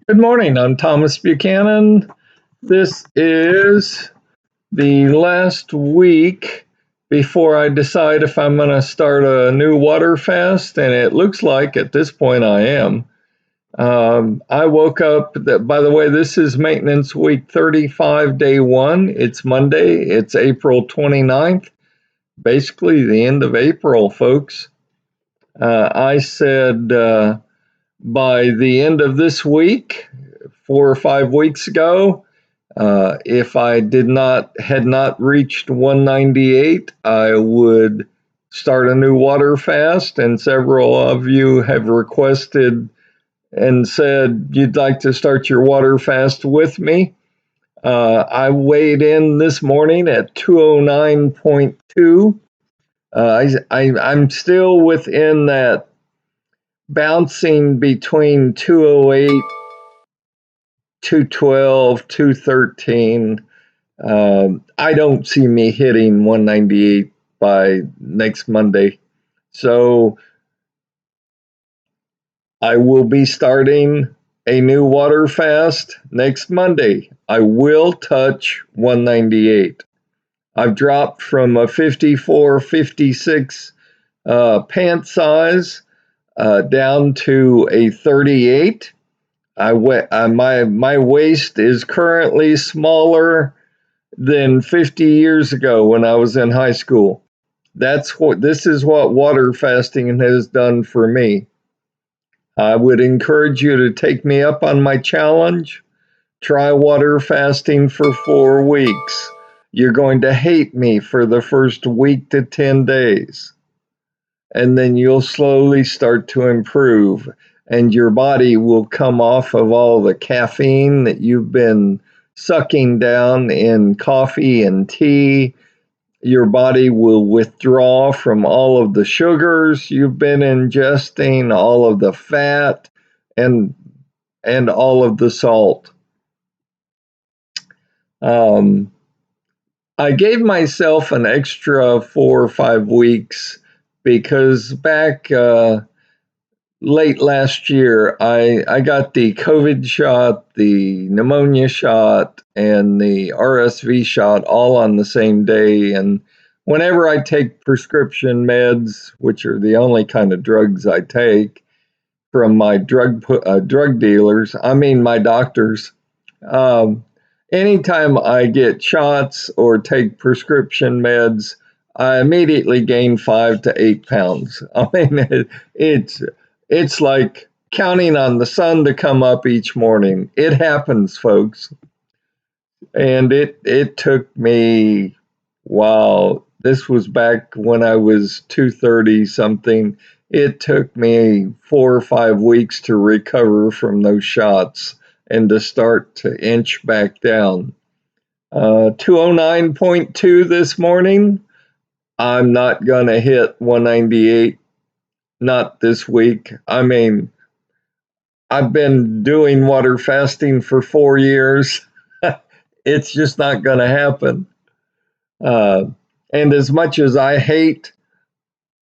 Good morning. I'm Thomas Buchanan. This is the last week before I decide if I'm going to start a new water fast, and it looks like at this point I am. I woke up, by the way, this is maintenance week 35, day one. It's Monday, it's April 29th, basically the end of April, folks. I said by the end of this week, 4 or 5 weeks ago, if I had not reached 198, I would start a new water fast. And several of you have requested and said you'd like to start your water fast with me. I weighed in this morning at 209.2. I'm still within that bouncing between 208, 212, 213. I don't see me hitting 198 by next Monday. So I will be starting a new water fast next Monday. I will touch 198. I've dropped from a 54, 56 pant size down to a 38. My waist is currently smaller than 50 years ago when I was in high school. This is what water fasting has done for me. I would encourage you to take me up on my challenge. Try water fasting for 4 weeks. You're going to hate me for the first week to 10 days. And then you'll slowly start to improve, and your body will come off of all the caffeine that you've been sucking down in coffee and tea. Your body will withdraw from all of the sugars you've been ingesting, all of the fat, and all of the salt. I gave myself an extra 4 or 5 weeks because back late last year, I got the COVID shot, the pneumonia shot, and the RSV shot all on the same day. And whenever I take prescription meds, which are the only kind of drugs I take from my drug dealers, I mean my doctors, anytime I get shots or take prescription meds, I immediately gain 5 to 8 pounds. I mean, it's like counting on the sun to come up each morning. It happens, folks. And it took me, wow, this was back when I was 230 something. It took me 4 or 5 weeks to recover from those shots and to start to inch back down. 209.2 this morning. I'm not going to hit 198, not this week. I mean, I've been doing water fasting for 4 years. It's just not going to happen. And as much as I hate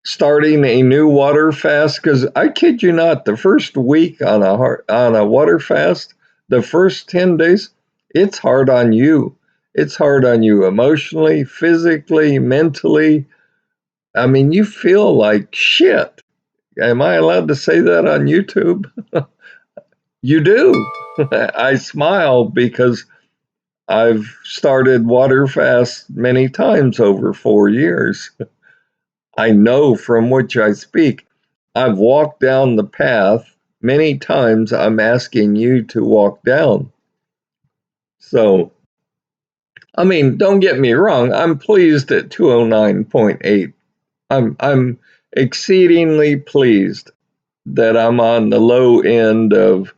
starting a new water fast, because I kid you not, the first week on a water fast, the first 10 days, it's hard on you. It's hard on you emotionally, physically, mentally. I mean, you feel like shit. Am I allowed to say that on YouTube? You do. I smile because I've started water fast many times over 4 years. I know from which I speak. I've walked down the path many times I'm asking you to walk down. So, I mean, don't get me wrong, I'm pleased at 209.8. I'm exceedingly pleased that I'm on the low end of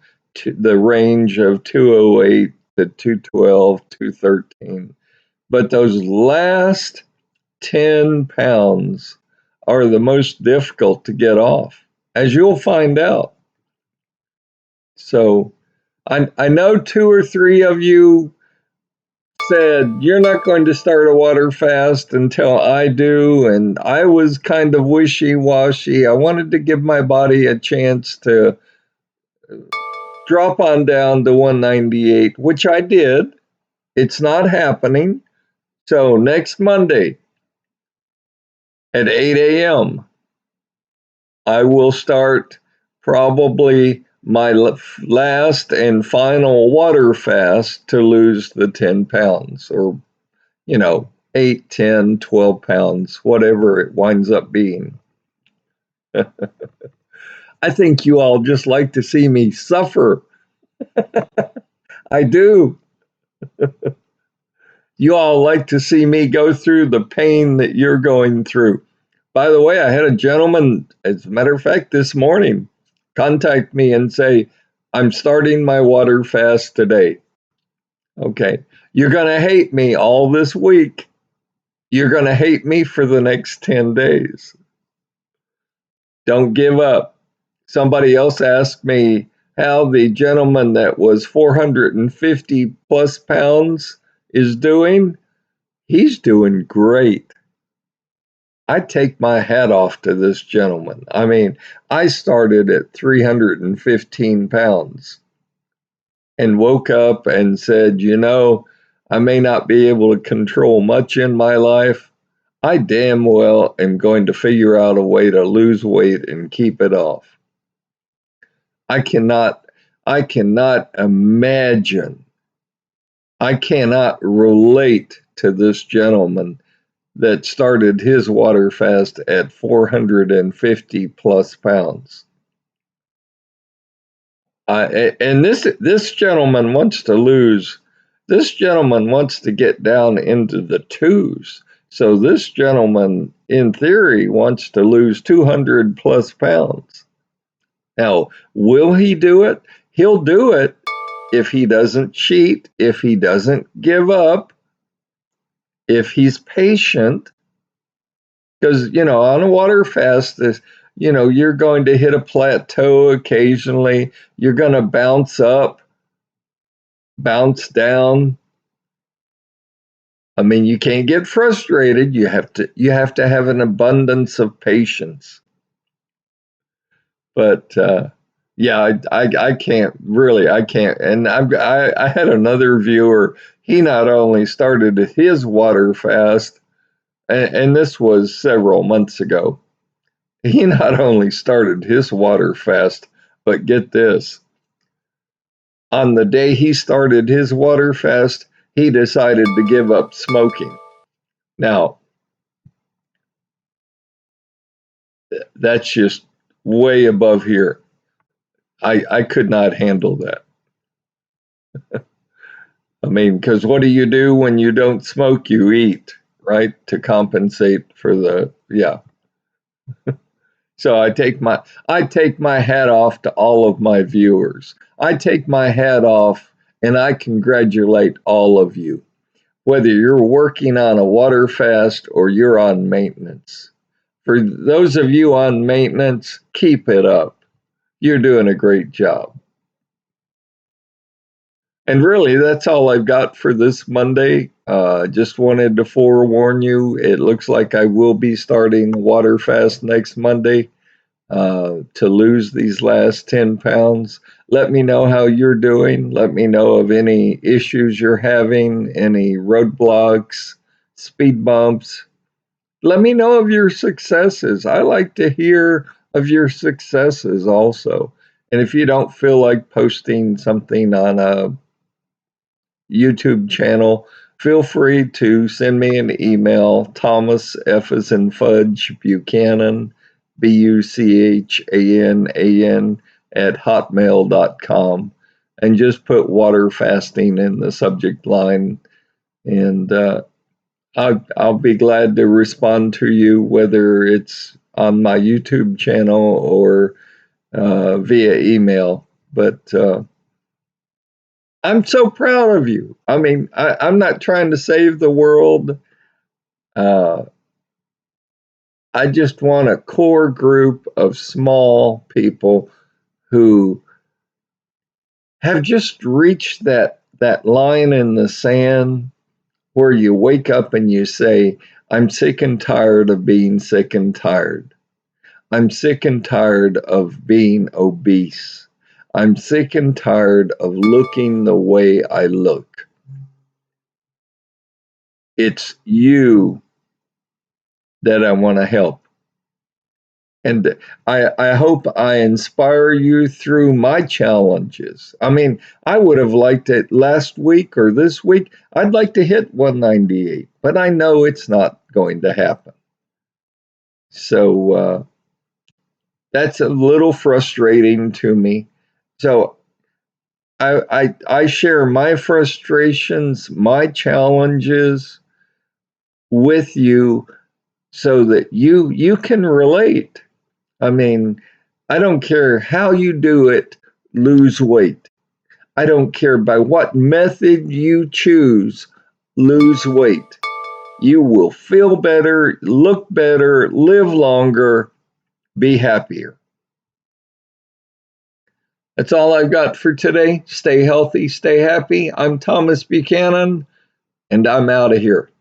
the range of 208 to 212, 213. But those last 10 pounds are the most difficult to get off, as you'll find out. So I know 2 or 3 of you said, you're not going to start a water fast until I do. And I was kind of wishy washy. I wanted to give my body a chance to drop on down to 198, which I did. It's not happening. So next Monday at 8 a.m., I will start probably my last and final water fast to lose the 10 pounds, or, 8, 10, 12 pounds, whatever it winds up being. I think you all just like to see me suffer. I do. You all like to see me go through the pain that you're going through. By the way, I had a gentleman, as a matter of fact, this morning contact me and say, I'm starting my water fast today. Okay, you're going to hate me all this week. You're going to hate me for the next 10 days. Don't give up. Somebody else asked me how the gentleman that was 450 plus pounds is doing. He's doing great. I take my hat off to this gentleman. I mean, I started at 315 pounds and woke up and said, I may not be able to control much in my life. I damn well am going to figure out a way to lose weight and keep it off. I cannot imagine, I cannot relate to this gentleman that started his water fast at 450 plus pounds. And this gentleman wants to lose. This gentleman wants to get down into the twos. So this gentleman, in theory, wants to lose 200 plus pounds. Now, will he do it? He'll do it if he doesn't cheat, if he doesn't give up, if he's patient. Because, on a water fast, you're going to hit a plateau occasionally. You're going to bounce up, bounce down. I mean, you can't get frustrated. You have to have an abundance of patience. But yeah, I can't really. I can't. And I had another viewer. He not only started his water fast, and this was several months ago. He not only started his water fast, but get this. On the day he started his water fast, he decided to give up smoking. Now, that's just way above here. I could not handle that. I mean, because what do you do when you don't smoke? You eat, right? To compensate for yeah. So I take my hat off to all of my viewers. I take my hat off and I congratulate all of you, whether you're working on a water fast or you're on maintenance. For those of you on maintenance, keep it up. You're doing a great job. And really, that's all I've got for this Monday. Just wanted to forewarn you, it looks like I will be starting water fast next Monday. To lose these last 10 pounds. Let me know how you're doing. Let me know of any issues you're having, any roadblocks, speed bumps. Let me know of your successes. I like to hear of your successes also. And if you don't feel like posting something on a YouTube channel, feel free to send me an email, Thomas F as in Fudge Buchanan, Buchanan at hotmail.com, and just put water fasting in the subject line, and I'll be glad to respond to you, whether it's on my YouTube channel or via email. But I'm so proud of you. I mean, I'm not trying to save the world. I just want a core group of small people who have just reached that line in the sand where you wake up and you say, I'm sick and tired of being sick and tired. I'm sick and tired of being obese. I'm sick and tired of looking the way I look. It's you that I want to help. And I hope I inspire you through my challenges. I mean, I would have liked it last week or this week. I'd like to hit 198, but I know it's not going to happen. So that's a little frustrating to me. So I share my frustrations, my challenges with you so that you can relate. I mean, I don't care how you do it, lose weight. I don't care by what method you choose, lose weight. You will feel better, look better, live longer, be happier. That's all I've got for today. Stay healthy, stay happy. I'm Thomas Buchanan, and I'm out of here.